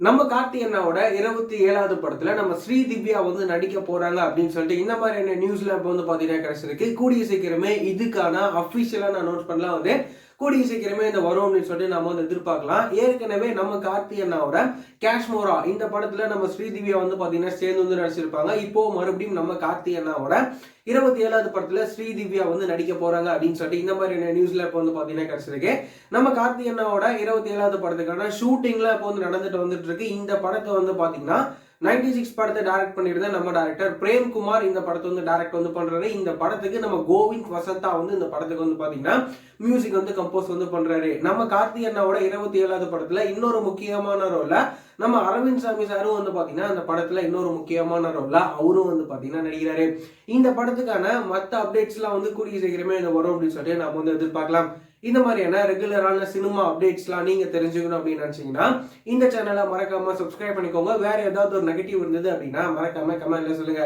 நம்ம கார்த்தி அண்ணாவோட 27வது படத்துல நம்ம ஸ்ரீதிவ்யா வந்து நடிக்க போறாங்க அப்படின்னு சொல்லிட்டு இந்த மாதிரியான நியூஸ்ல இப்போ வந்து பாத்தீங்கன்னா கிடைச்சிருக்கு. கூடிய சீக்கிரமே இதுக்கான அபிஷியலான அனௌன்ஸ்மெண்ட்லாம் வந்து கூடிய சீக்கிரமே இந்த வரும் அப்படின்னு சொல்லிட்டு நம்ம வந்து எதிர்பார்க்கலாம். ஏற்கனவே நம்ம கார்த்தி அண்ணாவோட காஷ்மோரா இந்த படத்துல நம்ம ஸ்ரீதிவ்யா வந்து பாத்தீங்கன்னா சேர்ந்து வந்து நடிச்சிருப்பாங்க. இப்போ மறுபடியும் நம்ம கார்த்தி அண்ணாவோட 27வது படத்துல ஸ்ரீதிவ்யா வந்து நடிக்க போறாங்க அப்படின்னு சொல்லிட்டு இந்த மாதிரியான நியூஸ்ல இப்போ வந்து பாத்தீங்கன்னா கிடைச்சிருக்கு. நம்ம கார்த்தி அண்ணாவோட 27வது படத்துக்கான ஷூட்டிங்ல இப்போ வந்து நடந்துட்டு வந்துட்டு இருக்கு. இந்த படத்தை வந்து பாத்தீங்கன்னா 96 படத்தை டைரக்ட் பண்ணியிருந்த நம்ம டைரக்டர் பிரேம்குமார் இந்த படத்தை வந்து டைரக்ட் வந்து பண்றாரு. இந்த படத்துக்கு நம்ம கோவிந்த் வசந்தா வந்து இந்த படத்துக்கு வந்து பாத்தீங்கன்னா மியூசிக் வந்து கம்போஸ் வந்து பண்றாரு. நம்ம கார்த்தி அண்ணாவோட 27வது படத்துல இன்னொரு முக்கியமான ரோல்ல நம்ம அரவிந்த் சாமி சாரும் வந்து பாத்தீங்கன்னா அந்த படத்துல இன்னொரு முக்கியமான ரோல்ல அவரும் வந்து பாத்தீங்கன்னா நடிக்கிறாரு. இந்த படத்துக்கான மற்ற அப்டேட்ஸ் எல்லாம் வந்து கூடிய சீக்கிரமே இந்த வரும் அப்படின்னு சொல்லிட்டு நம்ம வந்து எதிர்பார்க்கலாம். இந்த மாதிரியான ரெகுலரான சினிமா அப்டேட்ஸ்லாம் நீங்க தெரிஞ்சுக்கணும் அப்படின்னு நினைச்சீங்கன்னா இந்த சேனலை மறக்காம சப்ஸ்கிரைப் பண்ணிக்கோங்க. வேற ஏதாவது ஒரு நெகட்டிவ் இருந்தது அப்படின்னா மறக்காம கமெண்ட்ல சொல்லுங்க.